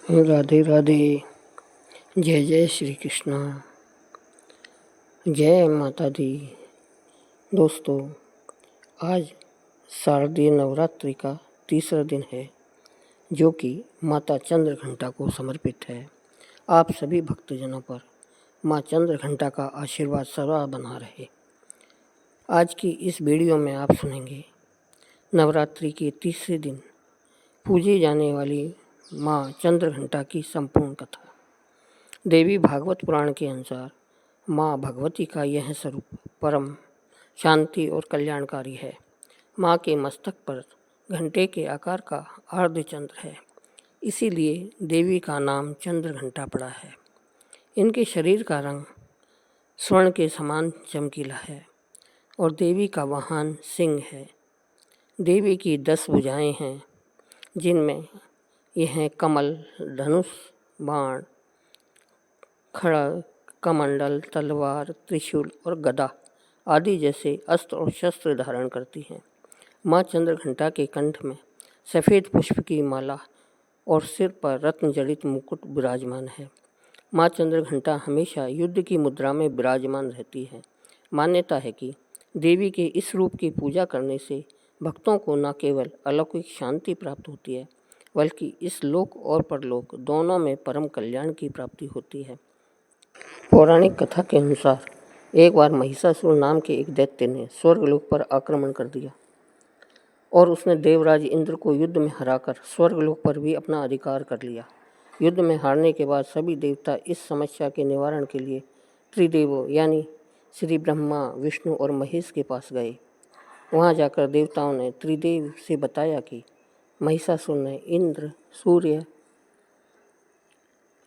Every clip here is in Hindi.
राधे राधे। जय जय श्री कृष्णा। जय माता दी। दोस्तों, आज शारदीय नवरात्रि का तीसरा दिन है, जो कि माता चंद्रघंटा को समर्पित है। आप सभी भक्तजनों पर माँ चंद्रघंटा का आशीर्वाद सदा बना रहे। आज की इस वीडियो में आप सुनेंगे नवरात्रि के तीसरे दिन पूजी जाने वाली माँ चंद्रघंटा की संपूर्ण कथा। देवी भागवत पुराण के अनुसार माँ भगवती का यह स्वरूप परम शांति और कल्याणकारी है। माँ के मस्तक पर घंटे के आकार का अर्धचंद्र है, इसीलिए देवी का नाम चंद्रघंटा पड़ा है। इनके शरीर का रंग स्वर्ण के समान चमकीला है और देवी का वाहन सिंह है। देवी की 10 भुजाएं हैं, जिनमें यह कमल, धनुष, बाण, खड़ग, कमंडल, तलवार, त्रिशूल और गदा आदि जैसे अस्त्र और शस्त्र धारण करती हैं। माँ चंद्रघंटा के कंठ में सफ़ेद पुष्प की माला और सिर पर रत्न जड़ित मुकुट विराजमान है। माँ चंद्रघंटा हमेशा युद्ध की मुद्रा में विराजमान रहती है। मान्यता है कि देवी के इस रूप की पूजा करने से भक्तों को न केवल अलौकिक शांति प्राप्त होती है, बल्कि इस लोक और परलोक दोनों में परम कल्याण की प्राप्ति होती है। पौराणिक कथा के अनुसार एक बार महिषासुर नाम के एक दैत्य ने स्वर्गलोक पर आक्रमण कर दिया और उसने देवराज इंद्र को युद्ध में हराकर स्वर्गलोक पर भी अपना अधिकार कर लिया। युद्ध में हारने के बाद सभी देवता इस समस्या के निवारण के लिए त्रिदेवों यानी श्री ब्रह्मा, विष्णु और महेश के पास गए। वहां जाकर देवताओं ने त्रिदेव से बताया कि महिषासुर ने इंद्र, सूर्य,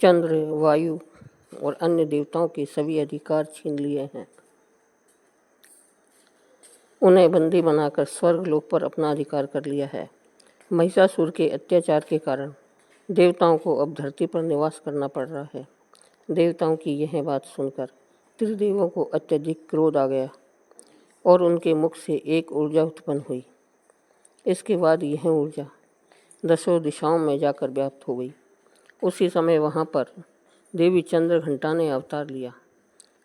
चंद्र, वायु और अन्य देवताओं के सभी अधिकार छीन लिए हैं। उन्हें बंदी बनाकर स्वर्गलोक पर अपना अधिकार कर लिया है। महिषासुर के अत्याचार के कारण देवताओं को अब धरती पर निवास करना पड़ रहा है। देवताओं की यह बात सुनकर त्रिदेवों को अत्यधिक क्रोध आ गया और उनके मुख से एक ऊर्जा उत्पन्न हुई। इसके बाद यह ऊर्जा 10 दिशाओं में जाकर व्याप्त हो गई। उसी समय वहाँ पर देवी चंद्रघंटा ने अवतार लिया।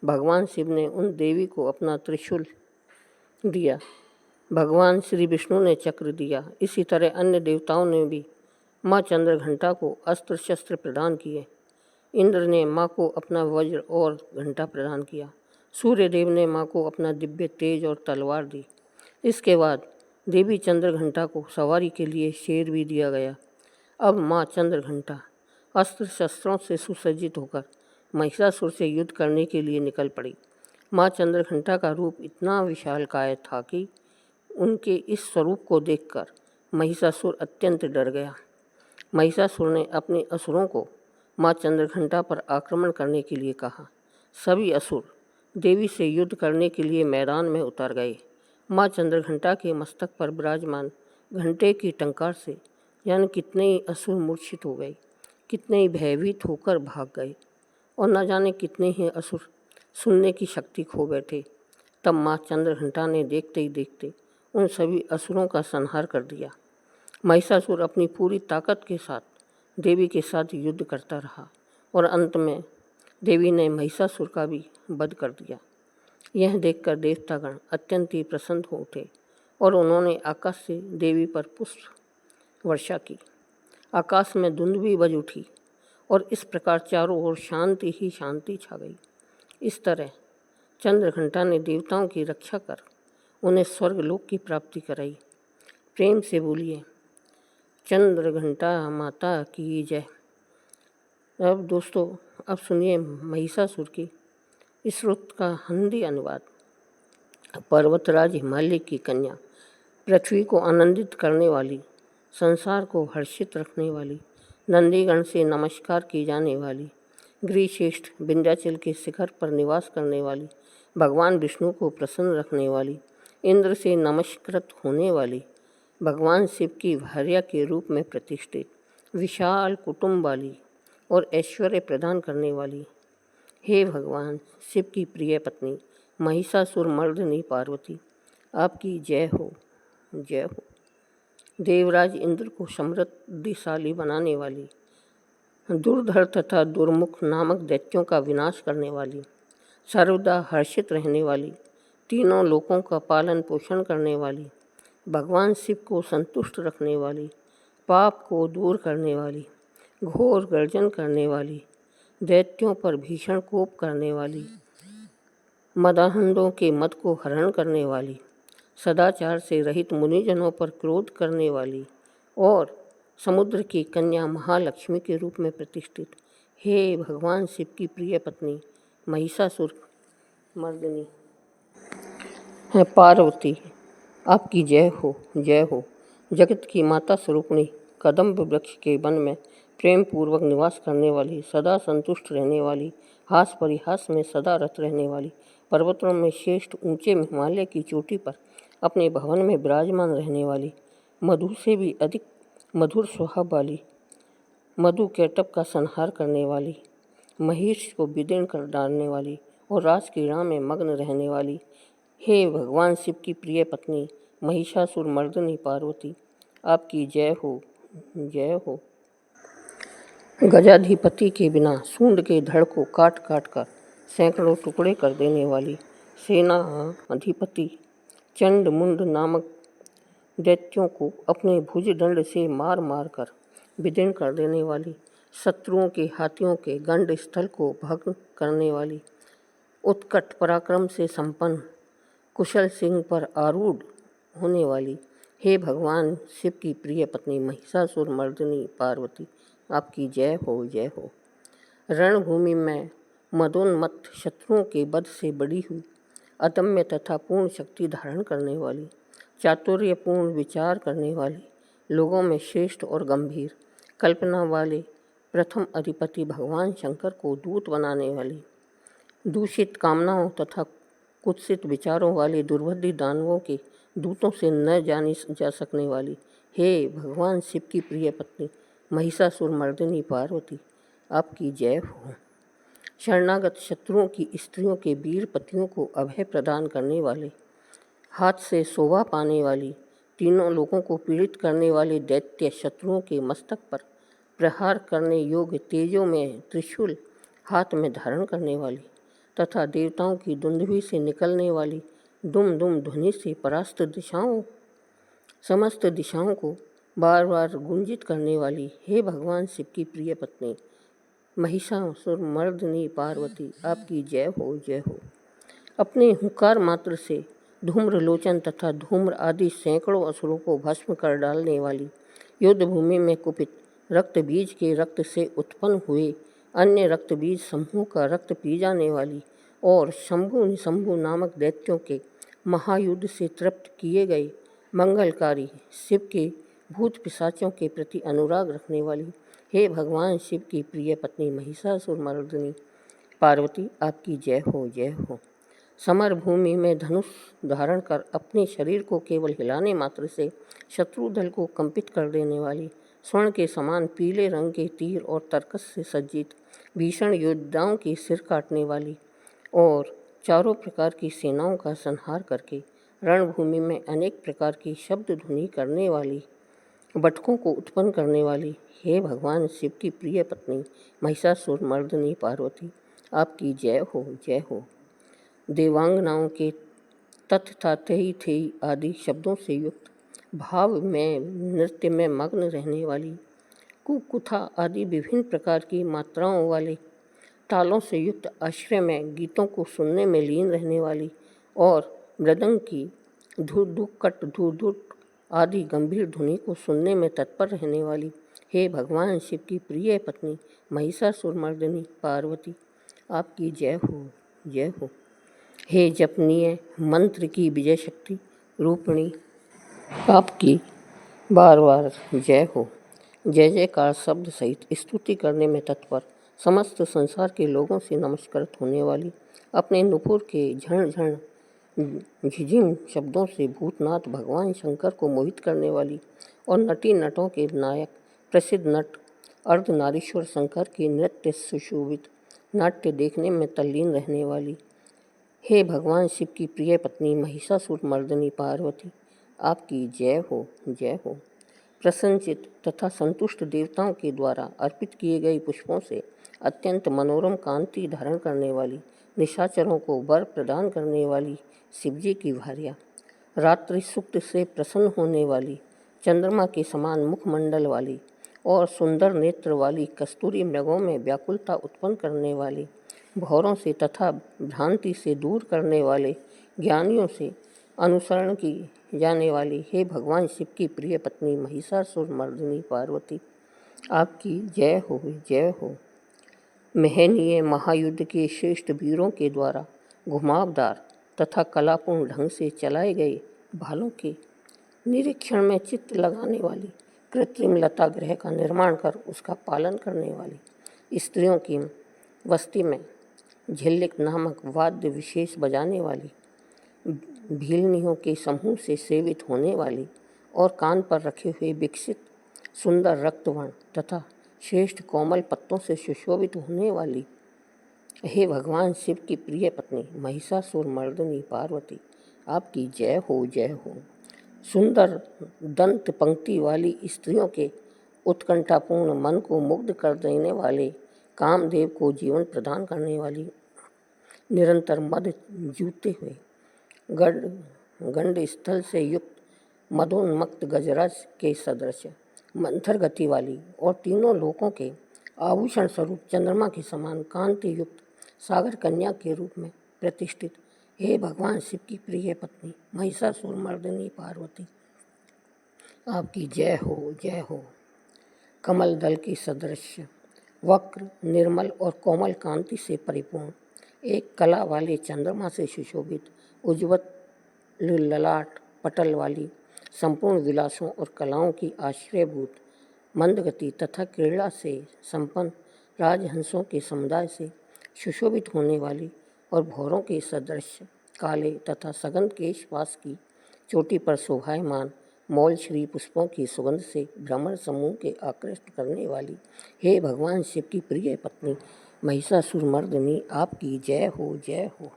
भगवान शिव ने उन देवी को अपना त्रिशूल दिया। भगवान श्री विष्णु ने चक्र दिया। इसी तरह अन्य देवताओं ने भी माँ चंद्रघंटा को अस्त्र शस्त्र प्रदान किए। इंद्र ने माँ को अपना वज्र और घंटा प्रदान किया। सूर्य देव ने माँ को अपना दिव्य तेज और तलवार दी। इसके बाद देवी चंद्रघंटा को सवारी के लिए शेर भी दिया गया। अब माँ चंद्रघंटा अस्त्र शस्त्रों से सुसज्जित होकर महिषासुर से युद्ध करने के लिए निकल पड़ी। माँ चंद्रघंटा का रूप इतना विशालकाय था कि उनके इस स्वरूप को देखकर महिषासुर अत्यंत डर गया। महिषासुर ने अपने असुरों को माँ चंद्रघंटा पर आक्रमण करने के लिए कहा। सभी असुर देवी से युद्ध करने के लिए मैदान में उतर गए। माँ चंद्रघंटा के मस्तक पर विराजमान घंटे की टंकार से जाने कितने ही असुर मूर्छित हो गए, कितने ही भयभीत होकर भाग गए और न जाने कितने ही असुर सुनने की शक्ति खो बैठे। तब माँ चंद्रघंटा ने देखते ही देखते उन सभी असुरों का संहार कर दिया। महिषासुर अपनी पूरी ताकत के साथ देवी के साथ युद्ध करता रहा और अंत में देवी ने महिषासुर का भी वध कर दिया। यह देखकर देवतागण अत्यंत ही प्रसन्न हो उठे और उन्होंने आकाश से देवी पर पुष्प वर्षा की। आकाश में धुंध भी बज उठी और इस प्रकार चारों ओर शांति ही शांति छा गई। इस तरह चंद्रघंटा ने देवताओं की रक्षा कर उन्हें स्वर्गलोक की प्राप्ति कराई। प्रेम से बोलिए चंद्रघंटा माता की जय। अब दोस्तों, अब सुनिए महिषासुर की इस श्रुत का हिंदी अनुवाद। पर्वतराज हिमालय की कन्या, पृथ्वी को आनंदित करने वाली, संसार को हर्षित रखने वाली, नंदीगण से नमस्कार की जाने वाली, गिरिश्रेष्ठ विंध्याचल के शिखर पर निवास करने वाली, भगवान विष्णु को प्रसन्न रखने वाली, इंद्र से नमस्कृत होने वाली, भगवान शिव की भार्या के रूप में प्रतिष्ठित, विशाल कुटुंब वाली और ऐश्वर्य प्रदान करने वाली, हे भगवान शिव की प्रिय पत्नी महिषासुर मर्दिनी पार्वती, आपकी जय हो, जय हो। देवराज इंद्र को समृद्धिशाली बनाने वाली, दुर्धर तथा दुर्मुख नामक दैत्यों का विनाश करने वाली, सर्वदा हर्षित रहने वाली, तीनों लोकों का पालन पोषण करने वाली, भगवान शिव को संतुष्ट रखने वाली, पाप को दूर करने वाली, घोर गर्जन करने वाली, दैत्यों पर भीषण कोप करने वाली, मदाहंदों के मद को हरण करने वाली, सदाचार से रहित मुनिजनों पर क्रोध करने वाली और समुद्र की कन्या महालक्ष्मी के रूप में प्रतिष्ठित, हे भगवान शिव की प्रिय पत्नी महिषासुर मर्दिनी है पार्वती, आपकी जय हो, जय हो। जगत की माता स्वरूपणी, कदम्ब वृक्ष के वन में प्रेम पूर्वक निवास करने वाली, सदा संतुष्ट रहने वाली, हास परिहास में सदा रत रहने वाली, पर्वतों में श्रेष्ठ ऊंचे हिमालय की चोटी पर अपने भवन में विराजमान रहने वाली, मधु से भी अधिक मधुर स्वभाव वाली, मधु कैटब का संहार करने वाली, महिष को विदीर्ण कर डालने वाली और रास क्रीड़ा में मग्न रहने वाली, हे भगवान शिव की प्रिय पत्नी महिषासुर मर्दिनी पार्वती, आपकी जय हो, जय हो। गजाधिपति के बिना सूंड के धड़ को काट काट कर सैकड़ों टुकड़े कर देने वाली, सेना अधिपति चंड मुंड नामक दैत्यों को अपने भुज दंड से मार मार कर विदीर्ण कर देने वाली, शत्रुओं के हाथियों के गंड स्थल को भग्न करने वाली, उत्कट पराक्रम से संपन्न कुशल सिंह पर आरूढ़ होने वाली, हे भगवान शिव की प्रिय पत्नी महिषासुर मर्दिनी पार्वती, आपकी जय हो, जय हो। रणभूमि में मदोन्मत्त शत्रुओं के वध से बड़ी हुई, अदम्य तथा पूर्ण शक्ति धारण करने वाली, चातुर्यपूर्ण विचार करने वाली, लोगों में श्रेष्ठ और गंभीर कल्पना वाले प्रथम अधिपति भगवान शंकर को दूत बनाने वाली, दूषित कामनाओं तथा कुत्सित विचारों वाले दुर्बुद्धि दानवों के दूतों से न जानी जा सकने वाली, हे भगवान शिव की प्रिय पत्नी महिषासुर मर्दिनी पार्वती, आपकी जय हो। शरणागत शत्रुओं की स्त्रियों के वीर पतियों को अभय प्रदान करने वाले, हाथ से शोभा पाने वाली, तीनों लोगों को पीड़ित करने वाले दैत्य शत्रुओं के मस्तक पर प्रहार करने योग्य तेजों में त्रिशूल हाथ में धारण करने वाली तथा देवताओं की दुंदुभी से निकलने वाली दुम दुम ध्वनि से परास्त समस्त दिशाओं को बार बार गुंजित करने वाली, हे भगवान शिव की प्रिय पत्नी महिषासुर मर्दिनी पार्वती, आपकी जय हो, जय हो। अपने हुंकार मात्र से धूम्रलोचन तथा धूम्र आदि सैकड़ों असुरों को भस्म कर डालने वाली, युद्ध भूमि में कुपित रक्त बीज के रक्त से उत्पन्न हुए अन्य रक्त बीज समूह का रक्त पी जाने वाली और शंभु निशंभु नामक दैत्यों के महायुद्ध से तृप्त किए गए मंगलकारी शिव के भूत पिशाचों के प्रति अनुराग रखने वाली, हे भगवान शिव की प्रिय पत्नी महिषासुर मर्दिनी पार्वती, आपकी जय हो, जय हो। समर भूमि में धनुष धारण कर अपने शरीर को केवल हिलाने मात्र से शत्रु दल को कंपित कर देने वाली, स्वर्ण के समान पीले रंग के तीर और तरकस से सज्जित भीषण योद्धाओं के सिर काटने वाली और चारों प्रकार की सेनाओं का संहार करके रणभूमि में अनेक प्रकार की शब्द ध्वनि करने वाली, बटकों को उत्पन्न करने वाली, हे भगवान शिव की प्रिय पत्नी महिषासुर मर्दिनी पार्वती, आपकी जय हो, जय हो। देवांगनाओं के तथ थाथई थे आदि शब्दों से युक्त भाव में नृत्य में मग्न रहने वाली, कुकुथा आदि विभिन्न प्रकार की मात्राओं वाले तालों से युक्त आश्रय में गीतों को सुनने में लीन रहने वाली और मृदंग की धुक धुक आदि गंभीर ध्वनि को सुनने में तत्पर रहने वाली, हे भगवान शिव की प्रिय पत्नी महिषासुर मर्दिनी पार्वती, आपकी जय हो, जय हो। हे जपनीय मंत्र की विजय शक्ति रूपिणी, आपकी बार बार जय हो। जय जयकार शब्द सहित स्तुति करने में तत्पर समस्त संसार के लोगों से नमस्कृत होने वाली, अपने नुपुर के झण झण झिझिम शब्दों से भूतनाथ भगवान शंकर को मोहित करने वाली और नटी नटों के नायक प्रसिद्ध नट अर्धनारीश्वर शंकर के नृत्य सुशोभित नाट्य देखने में तल्लीन रहने वाली, हे भगवान शिव की प्रिय पत्नी महिषासुर मर्दिनी पार्वती, आपकी जय हो, जय हो। प्रसन्नचित्त तथा संतुष्ट देवताओं के द्वारा अर्पित किए गए पुष्पों से अत्यंत मनोरम कांति धारण करने वाली, निशाचरों को वर प्रदान करने वाली शिवजी की भार्या, रात्रि सुक्त से प्रसन्न होने वाली, चंद्रमा के समान मुखमंडल वाली और सुंदर नेत्र वाली कस्तूरी मृगों में व्याकुलता उत्पन्न करने वाली, भौरों से तथा भ्रांति से दूर करने वाले ज्ञानियों से अनुसरण की जाने वाली, हे भगवान शिव की प्रिय पत्नी महिषासुर मर्दिनी पार्वती, आपकी जय हो, जय हो। महनीय महायुद्ध के श्रेष्ठ वीरों के द्वारा घुमावदार तथा कलापूर्ण ढंग से चलाए गए भालों के निरीक्षण में चित्त लगाने वाली, कृत्रिम लता गृह का निर्माण कर उसका पालन करने वाली, स्त्रियों की बस्ती में झिल्लिक नामक वाद्य विशेष बजाने वाली, भीलनियों के समूह से सेवित होने वाली और कान पर रखे हुए विकसित सुंदर रक्तवर्ण तथा श्रेष्ठ कोमल पत्तों से सुशोभित होने वाली, हे भगवान शिव की प्रिय पत्नी महिषासुर मर्दिनी पार्वती, आपकी जय हो, जय हो। सुंदर दंत पंक्ति वाली स्त्रियों के उत्कंठापूर्ण मन को मुग्ध कर देने वाले, कामदेव को जीवन प्रदान करने वाली, निरंतर मद जूते हुए गंड स्थल से युक्त मदोन्मक्त गजराज के सदृश मंथर गति वाली और तीनों लोकों के आभूषण स्वरूप चंद्रमा के समान कांति युक्त सागर कन्या के रूप में प्रतिष्ठित, हे भगवान शिव की प्रिय पत्नी महिषासुर मर्दिनी पार्वती, आपकी जय हो, जय हो। कमल दल के सदृश वक्र, निर्मल और कोमल कांति से परिपूर्ण, एक कला वाले चंद्रमा से सुशोभित, उज्ज्वल ललाट पटल वाली, संपूर्ण विलासों और कलाओं की आश्रयभूत, मंदगति तथा क्रीड़ा से संपन्न राजहंसों के समुदाय से सुशोभित होने वाली और भौरों के सदृश काले तथा सघन केशपाश की चोटी पर शोभायमान मौल श्री पुष्पों की सुगंध से भ्रमण समूह के आकृष्ट करने वाली, हे भगवान शिव की प्रिय पत्नी महिषासुर मर्दिनी, आपकी जय हो, जय हो।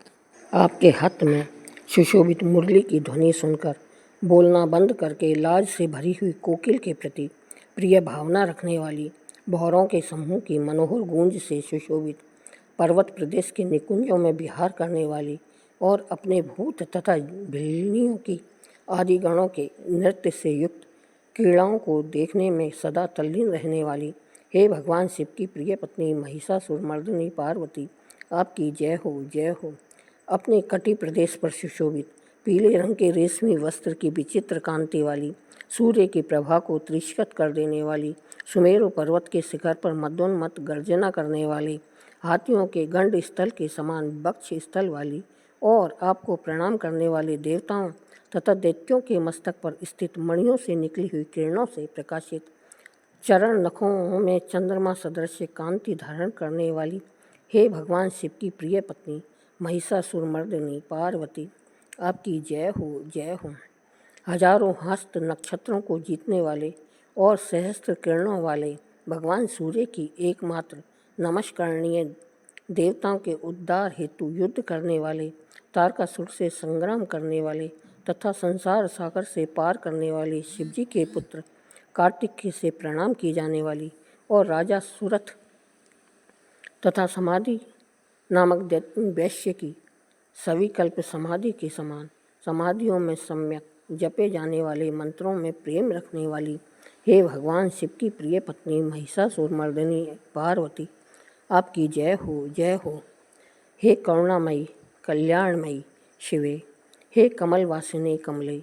आपके हाथ में सुशोभित मुरली की ध्वनि सुनकर बोलना बंद करके लाज से भरी हुई कोकिल के प्रति प्रिय भावना रखने वाली, भौरों के समूह की मनोहर गूंज से सुशोभित, पर्वत प्रदेश के निकुंजों में विहार करने वाली और अपने भूत तथा भिल्लियों की आदि गणों के नृत्य से युक्त क्रीड़ाओं को देखने में सदा तल्लीन रहने वाली, हे भगवान शिव की प्रिय पत्नी महिषासुर मर्दिनी पार्वती, आपकी जय हो, जय हो। अपने कटी प्रदेश पर सुशोभित पीले रंग के रेशमी वस्त्र की विचित्र कांति वाली, सूर्य की प्रभा को तिरस्कृत कर देने वाली, सुमेरु पर्वत के शिखर पर मदोन्मत्त गर्जना करने वाली, हाथियों के गंड स्थल के समान वक्ष स्थल वाली और आपको प्रणाम करने वाले देवताओं तथा दैत्यों के मस्तक पर स्थित मणियों से निकली हुई किरणों से प्रकाशित, चरण नखों में चंद्रमा सदृश कांति धारण करने वाली, हे भगवान शिव की प्रिय पत्नी महिषासुर मर्दिनी पार्वती, आपकी जय हो, जय हो। हजारों हस्त नक्षत्रों को जीतने वाले और सहस्त्र किरणों वाले भगवान सूर्य की एकमात्र नमस्करणीय, देवताओं के उद्धार हेतु युद्ध करने वाले, तारकासुर से संग्राम करने वाले तथा संसार सागर से पार करने वाले शिवजी के पुत्र कार्तिकेय से प्रणाम की जाने वाली और राजा सुरथ तथा समाधि नामक वैश्य की सविकल्प समाधि के समान समाधियों में सम्यक जपे जाने वाले मंत्रों में प्रेम रखने वाली, हे भगवान शिव की प्रिय पत्नी महिषासुर मर्दिनी पार्वती, आपकी जय हो, जय हो। हे करुणामयी कल्याणमयी शिवे, हे कमल वासिनी कमले,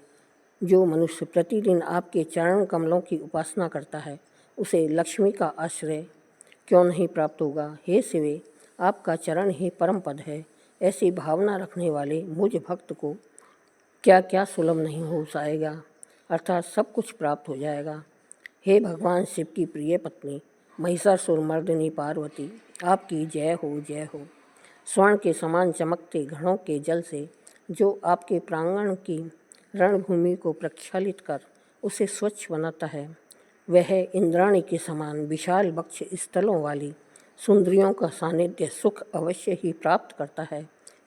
जो मनुष्य प्रतिदिन आपके चरण कमलों की उपासना करता है उसे लक्ष्मी का आश्रय क्यों नहीं प्राप्त होगा। हे शिवे, आपका चरण ही परम पद है। ऐसी भावना रखने वाले मुझ भक्त को क्या क्या सुलभ नहीं हो जाएगा, अर्थात सब कुछ प्राप्त हो जाएगा। हे भगवान शिव की प्रिय पत्नी महिषासुर मर्दिनी पार्वती, आपकी जय हो, जय हो। स्वर्ण के समान चमकते घड़ों के जल से जो आपके प्रांगण की रणभूमि को प्रक्षालित कर उसे स्वच्छ बनाता है, वह इंद्राणी के समान विशाल वक्ष स्थलों वाली सुंदरियों का सानिध्य सुख अवश्य ही प्राप्त करता है।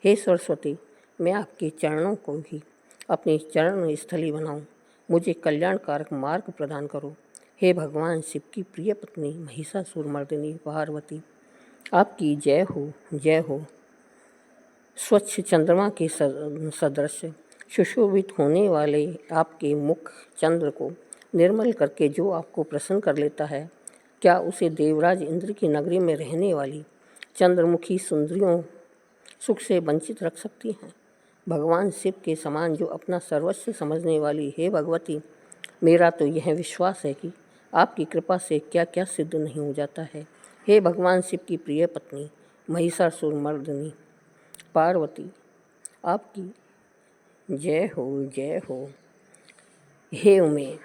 हे सरस्वती, मैं आपके चरणों को ही अपनी चरण स्थली बनाऊं, मुझे कल्याणकारक मार्ग प्रदान करो। हे भगवान शिव की प्रिय पत्नी महिषासुरमर्दिनी पार्वती, आपकी जय हो, जय हो। स्वच्छ चंद्रमा के सदृश सुशोभित होने वाले आपके मुख चंद्र को निर्मल करके जो आपको प्रसन्न कर लेता है, क्या उसे देवराज इंद्र की नगरी में रहने वाली चंद्रमुखी सुंदरियों सुख से वंचित रख सकती हैं? भगवान शिव के समान जो अपना सर्वस्व समझने वाली हे भगवती, मेरा तो यह विश्वास है कि आपकी कृपा से क्या क्या सिद्ध नहीं हो जाता है। हे भगवान शिव की प्रिय पत्नी महिषासुरमर्दिनी पार्वती, आपकी जय हो, जय हो। हे उमे,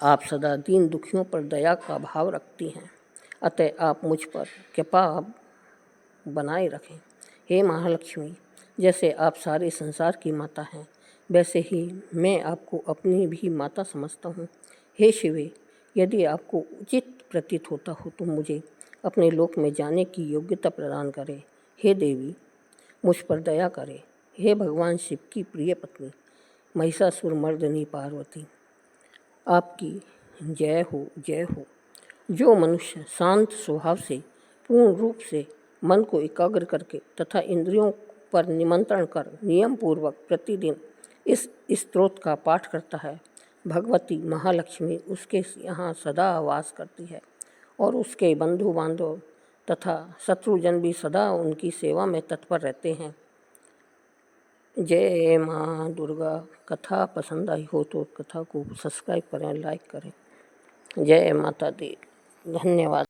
आप सदा दीन दुखियों पर दया का भाव रखती हैं, अतः आप मुझ पर कृपा बनाए रखें। हे महालक्ष्मी, जैसे आप सारे संसार की माता हैं, वैसे ही मैं आपको अपनी भी माता समझता हूँ। हे शिवे, यदि आपको उचित प्रतीत होता हो तो मुझे अपने लोक में जाने की योग्यता प्रदान करें। हे देवी, मुझ पर दया करें। हे भगवान शिव की प्रिय पत्नी महिषासुरमर्दिनी पार्वती, आपकी जय हो, जय हो। जो मनुष्य शांत स्वभाव से पूर्ण रूप से मन को एकाग्र करके तथा इंद्रियों पर निमंत्रण कर नियम पूर्वक प्रतिदिन इस स्तोत्र का पाठ करता है, भगवती महालक्ष्मी उसके यहाँ सदा वास करती है और उसके बंधु बांधव तथा शत्रुजन भी सदा उनकी सेवा में तत्पर रहते हैं। जय माँ दुर्गा। कथा पसंद आई हो तो कथा को सब्सक्राइब करें, लाइक करें। जय माता दी। धन्यवाद।